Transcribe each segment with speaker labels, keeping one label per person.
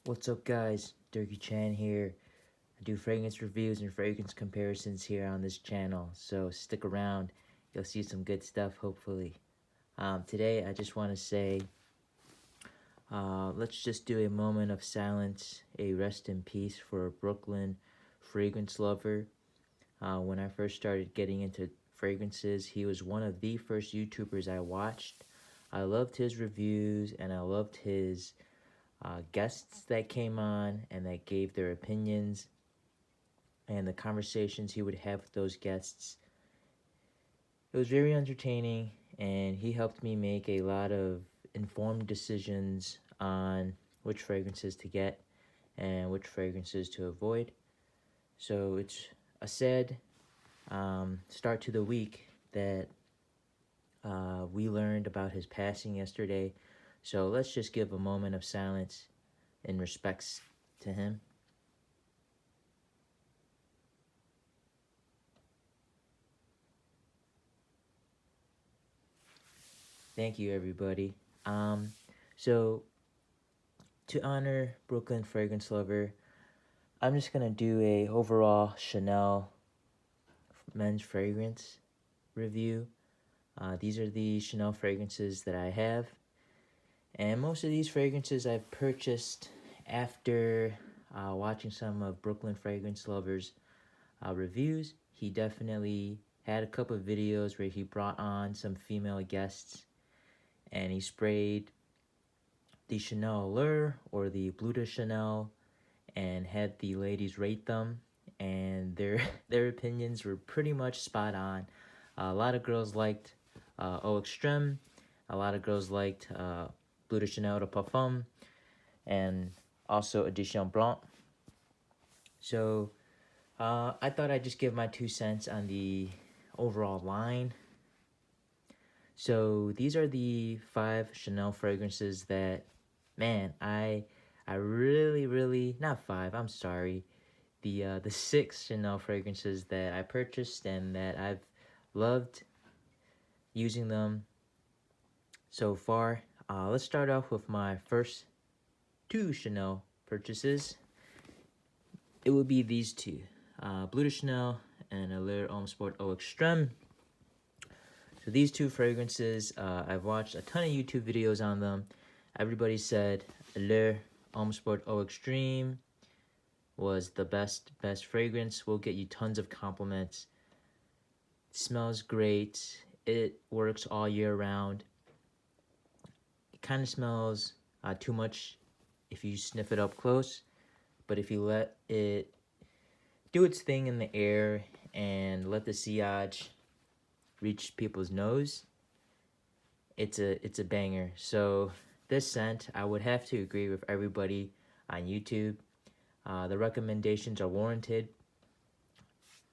Speaker 1: What's up, guys? Durkee Chan here. I do fragrance reviews and fragrance comparisons here on this channel, so stick around. You'll see some good stuff, hopefully. Today, I just want to say, let's just do a moment of silence, a rest in peace for a Brooklyn fragrance lover. When I first started getting into fragrances, he was one of the first YouTubers I watched. I loved his reviews and I loved his guests that came on and that gave their opinions and the conversations he would have with those guests. It was very entertaining, and he helped me make a lot of informed decisions on which fragrances to get and which fragrances to avoid. So it's a sad start to the week that we learned about his passing yesterday. So let's just give a moment of silence in respects to him. Thank you, everybody. So to honor Brooklyn Fragrance Lover, I'm just gonna do a overall Chanel men's fragrance review. These are the Chanel fragrances that I have, and most of these fragrances I've purchased after watching some of Brooklyn Fragrance Lover's reviews. He definitely had a couple of videos where he brought on some female guests and he sprayed the Chanel Allure or the Bleu de Chanel and had the ladies rate them, and their opinions were pretty much spot on. A lot of girls liked Eau Extreme, a lot of girls liked Bleu de Chanel de Parfum, and also Edition Blanc. So I thought I'd just give my 2 cents on the overall line. So these are the 5 Chanel fragrances that, man, I really, not 5, I'm sorry. The 6 Chanel fragrances that I purchased and that I've loved using them so far. Let's start off with my first 2 Chanel purchases. It would be these 2, Bleu de Chanel and Allure Homme Sport Eau Extreme. So these 2 fragrances, I've watched a ton of YouTube videos on them. Everybody said Allure Homme Sport Eau Extreme was the best fragrance. Will get you tons of compliments. It smells great. It works all year round. It kind of smells too much if you sniff it up close, but if you let it do its thing in the air and let the sillage reach people's nose, it's a banger. So this scent, I would have to agree with everybody on YouTube. The recommendations are warranted.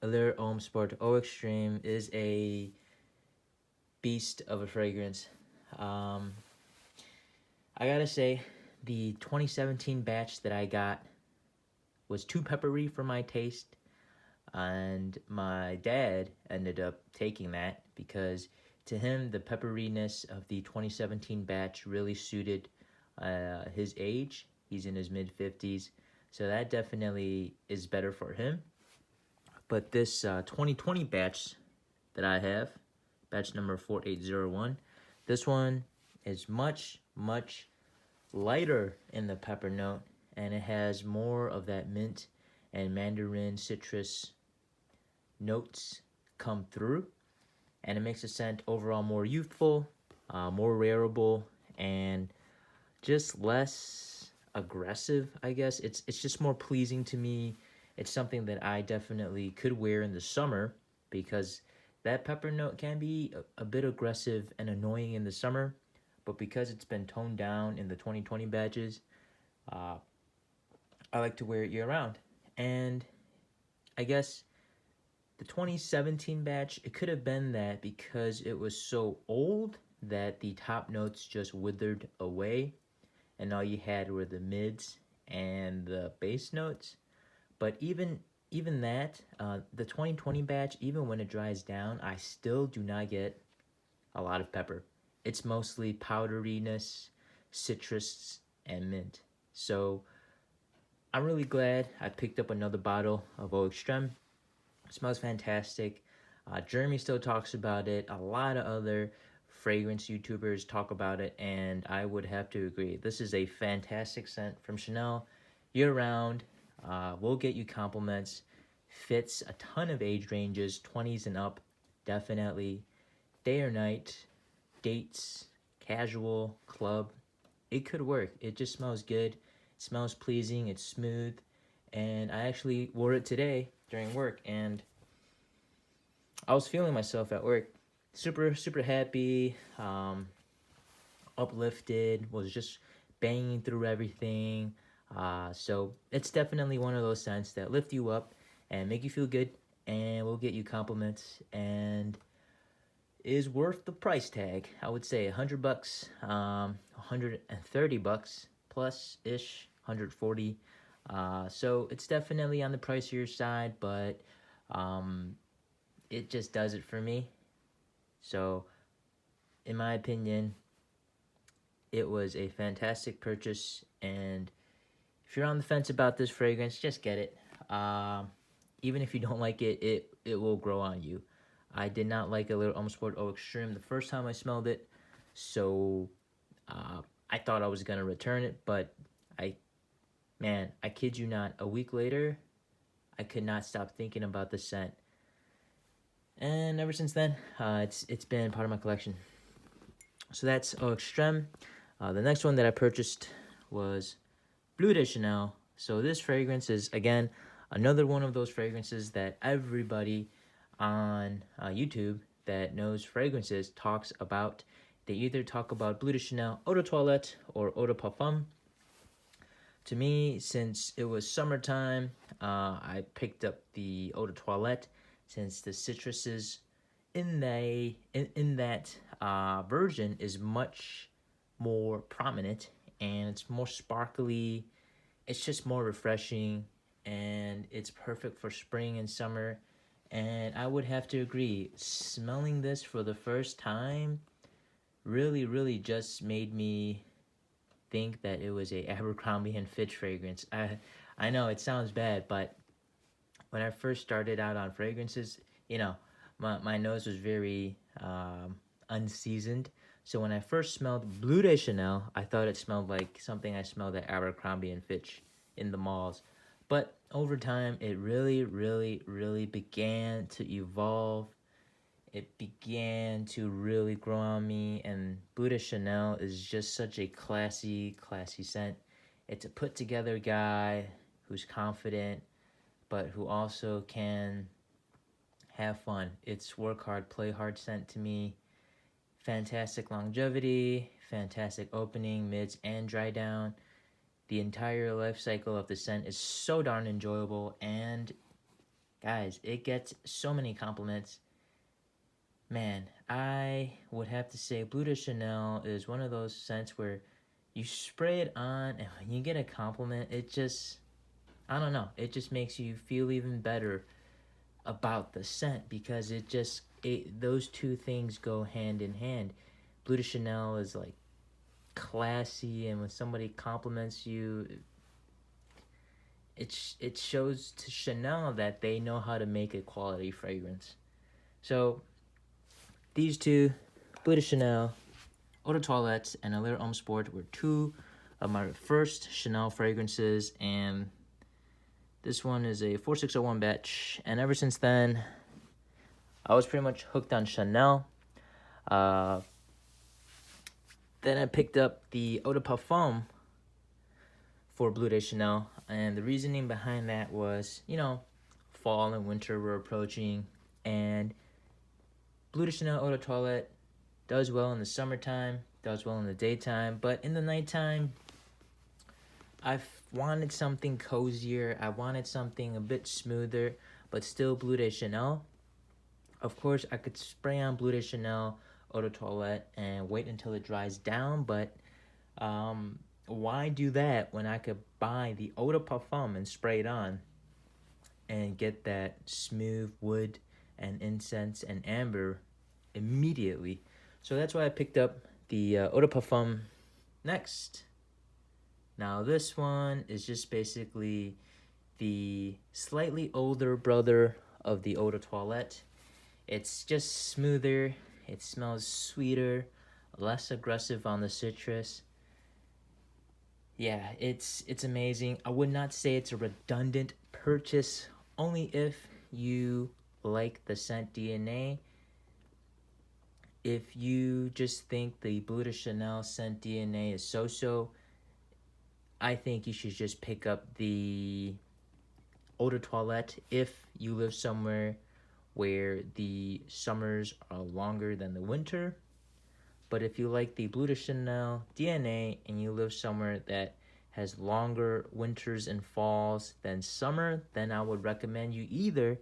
Speaker 1: Allure Homme Sport Eau Extreme is a beast of a fragrance. I gotta say, the 2017 batch that I got was too peppery for my taste, and my dad ended up taking that because to him the pepperiness of the 2017 batch really suited his age. He's in his mid-50s, so that definitely is better for him. But this 2020 batch that I have, batch number 4801, this one is much lighter in the pepper note, and it has more of that mint and mandarin citrus notes come through, and it makes the scent overall more youthful, more wearable, and just less aggressive, I guess. It's just more pleasing to me. It's something that I definitely could wear in the summer because that pepper note can be a bit aggressive and annoying in the summer, but because it's been toned down in the 2020 batches, I like to wear it year-round. And I guess the 2017 batch, it could have been that because it was so old that the top notes just withered away, and all you had were the mids and the base notes. But even that, the 2020 batch, even when it dries down, I still do not get a lot of pepper. It's mostly powderiness, citrus, and mint. So I'm really glad I picked up another bottle of Eau Extreme. It smells fantastic. Jeremy still talks about it. A lot of other fragrance YouTubers talk about it, and I would have to agree. This is a fantastic scent from Chanel, year round. Will get you compliments. Fits a ton of age ranges, 20s and up, definitely. Day or night, dates, casual, club. It could work. It just smells good. It smells pleasing. It's smooth. And I actually wore it today during work, and I was feeling myself at work. Super, super happy, uplifted, was just banging through everything. So it's definitely one of those scents that lift you up and make you feel good and will get you compliments and is worth the price tag. I would say $100, $130 plus ish, 140. So it's definitely on the pricier side, but it just does it for me. So, in my opinion, it was a fantastic purchase. And if you're on the fence about this fragrance, just get it. Even if you don't like it, it will grow on you. I did not like a little Homme Sport Eau Extreme the first time I smelled it, so I thought I was gonna return it. But I kid you not, a week later, I could not stop thinking about the scent, and ever since then, it's been part of my collection. So that's Eau Extreme. The next one that I purchased was Bleu de Chanel. So this fragrance is, again, another one of those fragrances that everybody on YouTube that knows fragrances talks about. They either talk about Bleu de Chanel Eau de Toilette or Eau de Parfum. To me, since it was summertime, I picked up the Eau de Toilette since the citruses in that version is much more prominent, and it's more sparkly. It's just more refreshing, and it's perfect for spring and summer. And I would have to agree, smelling this for the first time really just made me think that it was a Abercrombie and Fitch fragrance. I know it sounds bad, but when I first started out on fragrances, you know, my nose was very unseasoned. So when I first smelled Bleu de Chanel, I thought it smelled like something I smelled at Abercrombie and Fitch in the malls. But over time, it really began to evolve. It began to really grow on me, and Bleu de Chanel is just such a classy scent. It's a put together guy who's confident, but who also can have fun. It's work hard, play hard scent to me. Fantastic longevity, fantastic opening, mids, and dry down. The entire life cycle of the scent is so darn enjoyable, and guys, it gets so many compliments. Man, I would have to say Bleu de Chanel is one of those scents where you spray it on and when you get a compliment, it just, I don't know, it just makes you feel even better about the scent because those two things go hand in hand. Bleu de Chanel is like classy, and when somebody compliments you, it shows to Chanel that they know how to make a quality fragrance. So these two, Bleu de Chanel, Eau de Toilette, and A Little Homme Sport were two of my first Chanel fragrances, and this one is a 4601 batch, and ever since then, I was pretty much hooked on Chanel. Then I picked up the Eau de Parfum for Bleu de Chanel, and the reasoning behind that was, fall and winter were approaching, and Bleu de Chanel Eau de Toilette does well in the summertime, does well in the daytime, but in the nighttime, I wanted something cozier. I wanted something a bit smoother, but still Bleu de Chanel. Of course, I could spray on Bleu de Chanel Eau de Toilette and wait until it dries down, but why do that when I could buy the Eau de Parfum and spray it on and get that smooth wood and incense and amber immediately? So that's why I picked up the Eau de Parfum next. Now this one is just basically the slightly older brother of the Eau de Toilette. It's just smoother, it smells sweeter, less aggressive on the citrus. Yeah, it's amazing. I would not say it's a redundant purchase, only if you like the scent DNA. If you just think the Bleu de Chanel scent DNA is so-so, I think you should just pick up the Eau de Toilette if you live somewhere where the summers are longer than the winter. But if you like the Bleu de Chanel DNA and you live somewhere that has longer winters and falls than summer, then I would recommend you either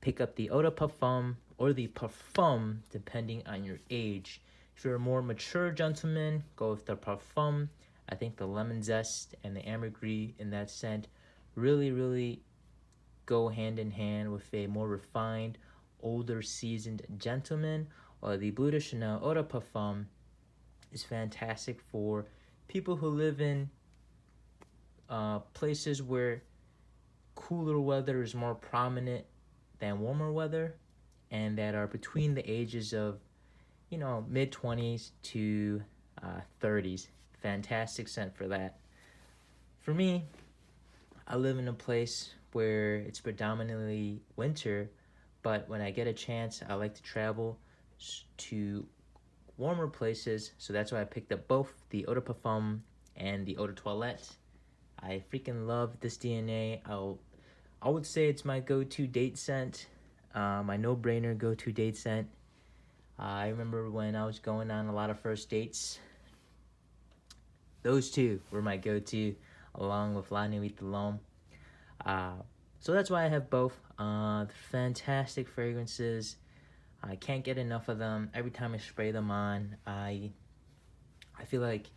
Speaker 1: pick up the Eau de Parfum or the Parfum, depending on your age. If you're a more mature gentleman, go with the Parfum. I think the lemon zest and the ambergris in that scent really go hand in hand with a more refined, older, seasoned gentleman. Or the Bleu de Chanel Eau de Parfum is fantastic for people who live in places where cooler weather is more prominent than warmer weather, and that are between the ages of, mid-20s to 30s. Fantastic scent for that. For me, I live in a place where it's predominantly winter, but when I get a chance, I like to travel to warmer places, so that's why I picked up both the Eau de Parfum and the Eau de Toilette. I freaking love this DNA. I would say it's my go-to date scent, my no-brainer go-to date scent. I remember when I was going on a lot of first dates, those two were my go-to, along with La Nuit de l'Homme. So that's why I have both. Fantastic fragrances. I can't get enough of them. Every time I spray them on, I feel like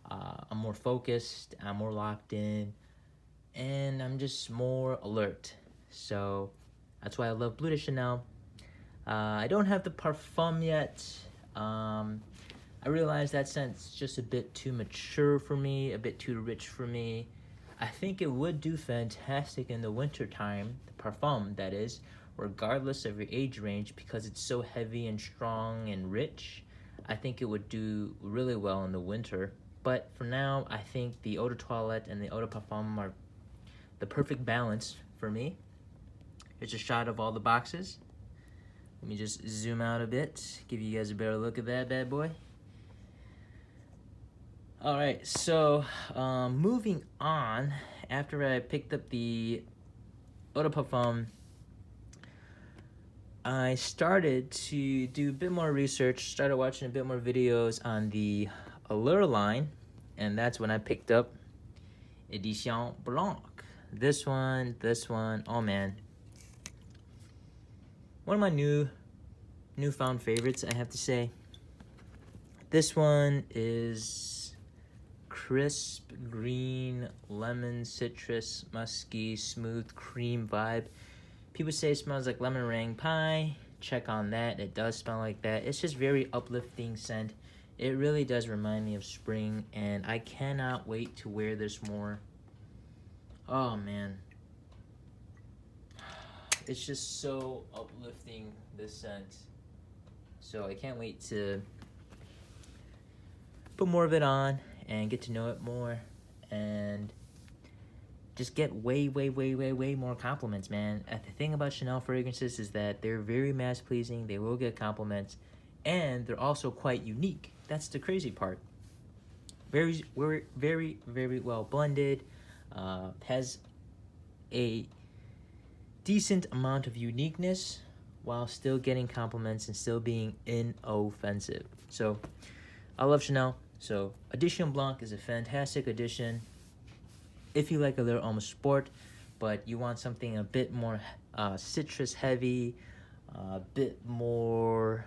Speaker 1: I'm more focused, I'm more locked in, and I'm just more alert. So that's why I love Bleu de Chanel. I don't have the Parfum yet. I realize that scent's just a bit too mature for me, a bit too rich for me. I think it would do fantastic in the winter time, the Parfum that is, regardless of your age range, because it's so heavy and strong and rich. I think it would do really well in the winter. But for now, I think the Eau de Toilette and the Eau de Parfum are the perfect balance for me. Here's a shot of all the boxes. Let me just zoom out a bit, give you guys a better look at that bad boy. Alright, so moving on, after I picked up the Eau de Parfum, I started to do a bit more research, started watching a bit more videos on the Allure line, and that's when I picked up Edition Blanc. This one, oh man. One of my newfound favorites, I have to say. This one is crisp, green, lemon, citrus, musky, smooth, cream vibe. People say it smells like lemon meringue pie. Check on that. It does smell like that. It's just very uplifting scent. It really does remind me of spring, and I cannot wait to wear this more. Oh, man. It's just so uplifting, this scent. So I can't wait to put more of it on and get to know it more and just get way more compliments, man. The thing about Chanel fragrances is that they're very mass pleasing. They will get compliments, and they're also quite unique. That's the crazy part. Very well blended. Has a decent amount of uniqueness while still getting compliments and still being inoffensive. So I love Chanel. So Edition Blanc is a fantastic addition. If you like a little almost sport, but you want something a bit more citrus heavy, a bit more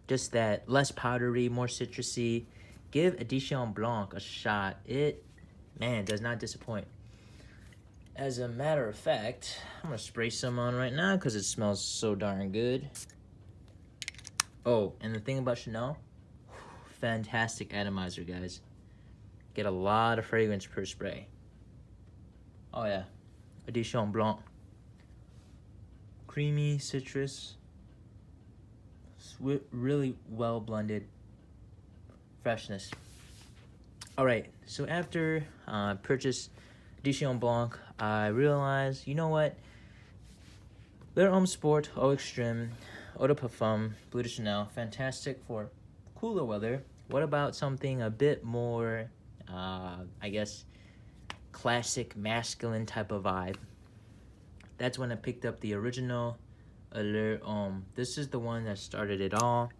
Speaker 1: just that less powdery, more citrusy, give Edition Blanc a shot. It, man, does not disappoint. As a matter of fact, I'm gonna spray some on right now because it smells so darn good. Oh, and the thing about Chanel, fantastic atomizer, guys. Get a lot of fragrance per spray. Oh yeah, Edition Blanc. Creamy citrus, really well blended freshness. All right, so after purchase Edition Blanc, I realized, you know what? Leur Homme Sport, Eau Extreme, Eau de Parfum, Bleu de Chanel, fantastic for cooler weather. What about something a bit more, I guess, classic masculine type of vibe? That's when I picked up the original Leur Homme. This is the one that started it all.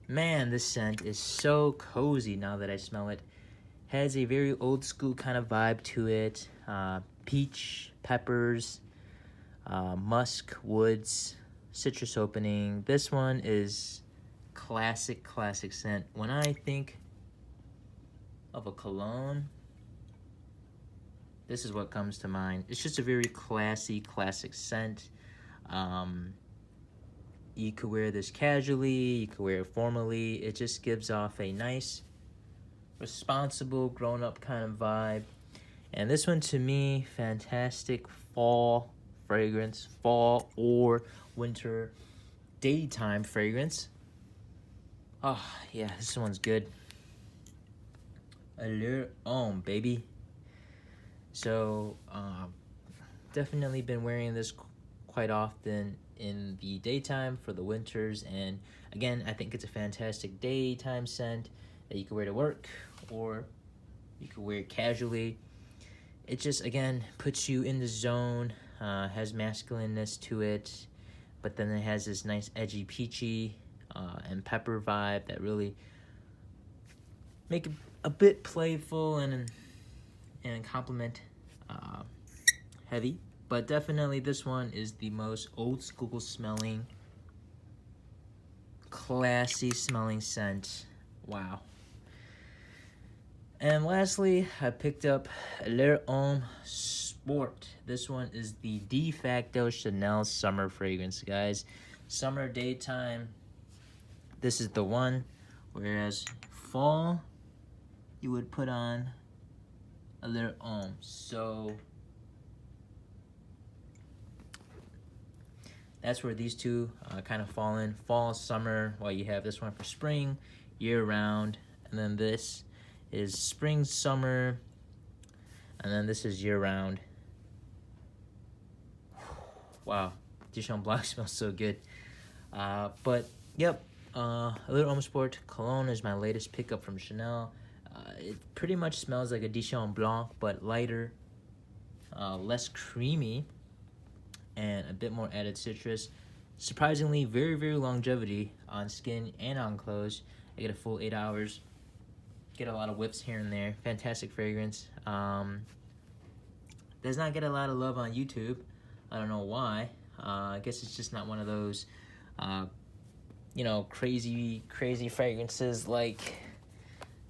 Speaker 1: Man, this scent is so cozy now that I smell it. Has a very old school kind of vibe to it. Peach, peppers, musk, woods, citrus opening. This one is classic scent. When I think of a cologne, this is what comes to mind. It's just a very classic scent. You could wear this casually, you could wear it formally. It just gives off a nice, responsible, grown-up kind of vibe. And this one, to me, fantastic fall fragrance, fall or winter daytime fragrance. Oh, yeah, this one's good. Allure Homme, baby. So, definitely been wearing this quite often in the daytime for the winters, and again, I think it's a fantastic daytime scent that you can wear to work, or you can wear it casually. It just, again, puts you in the zone, has masculineness to it, but then it has this nice edgy peachy and pepper vibe that really make it a bit playful and compliment heavy. But definitely this one is the most old school smelling, classy smelling scent. Wow. And lastly, I picked up Leur Homme Sport. This one is the de facto Chanel summer fragrance, guys. Summer, daytime, this is the one. Whereas fall, you would put on a Leur Homme. So that's where these two kind of fall in. Fall, summer, while you have this one for spring, year-round. And then this is spring, summer, and then this is year-round. Wow, Dijon Blanc smells so good. But, yep, Leur Homme Sport Cologne is my latest pickup from Chanel. It pretty much smells like a Dijon Blanc, but lighter, less creamy, and a bit more added citrus. Surprisingly, very longevity on skin and on clothes. I get a full 8 hours. Get a lot of whiffs here and there. Fantastic fragrance. Does not get a lot of love on YouTube. I don't know why. I guess it's just not one of those, crazy fragrances like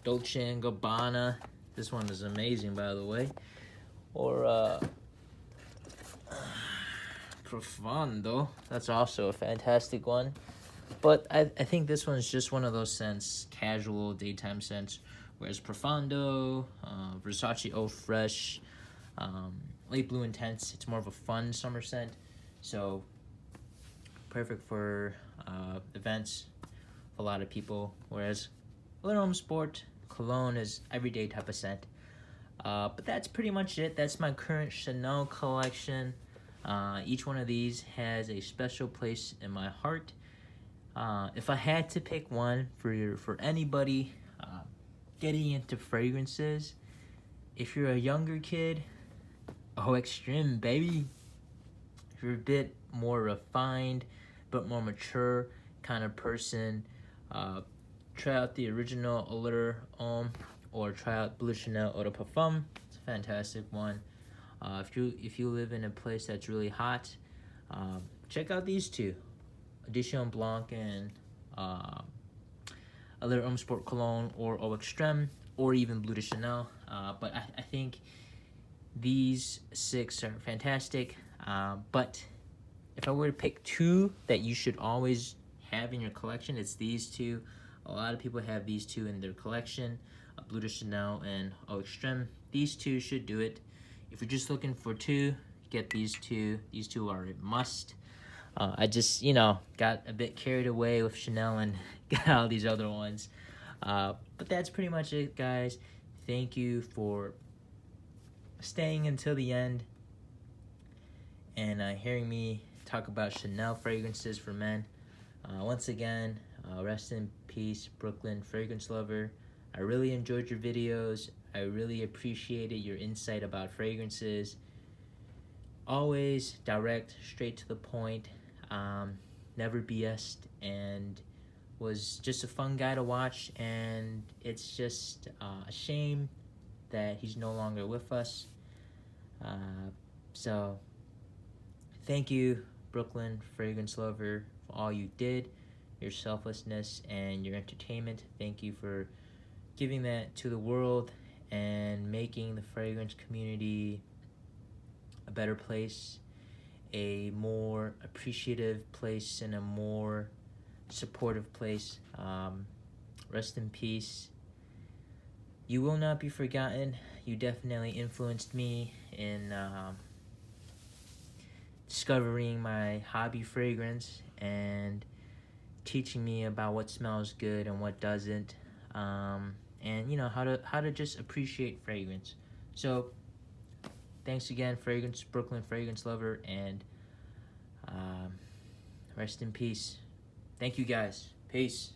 Speaker 1: Dolce & Gabbana. This one is amazing, by the way. Or, Profondo. That's also a fantastic one. But I think this one's just one of those scents, casual daytime scents. Whereas Profondo, Versace Eau Fresh, Light Blue Intense, it's more of a fun summer scent. So perfect for events for a lot of people. Whereas Leur Homme Sport Cologne is everyday type of scent. But that's pretty much it. That's my current Chanel collection. Each one of these has a special place in my heart. If I had to pick one for anybody getting into fragrances, if you're a younger kid, Eau Extreme, baby. If you're a bit more refined, but more mature kind of person, try out the original Leur Homme or try out Bleu Chanel Eau de Parfum. It's a fantastic one. If you live in a place that's really hot, check out these two, Edition Blanc and Leur Homme Sport Cologne or Eau Extreme, or even Bleu de Chanel. But I think these 6 are fantastic. But if I were to pick 2 that you should always have in your collection, it's these 2. A lot of people have these 2 in their collection. Bleu de Chanel and Eau Extreme. These two should do it. If you're just looking for two, get these two. These two are a must. I just, got a bit carried away with Chanel and got all these other ones. But that's pretty much it, guys. Thank you for staying until the end and hearing me talk about Chanel fragrances for men. Once again, rest in peace, Brooklyn fragrance lover. I really enjoyed your videos. I really appreciated your insight about fragrances. Always direct, straight to the point, never BS'd, and was just a fun guy to watch. And it's just a shame that he's no longer with us. So thank you, Brooklyn fragrance lover, for all you did, your selflessness and your entertainment. Thank you for giving that to the world and making the fragrance community a better place, a more appreciative place, and a more supportive place. Rest in peace. You will not be forgotten. You definitely influenced me in discovering my hobby fragrance and teaching me about what smells good and what doesn't, and how to just appreciate fragrance. So thanks again, Brooklyn fragrance lover, and rest in peace. Thank you, guys. Peace.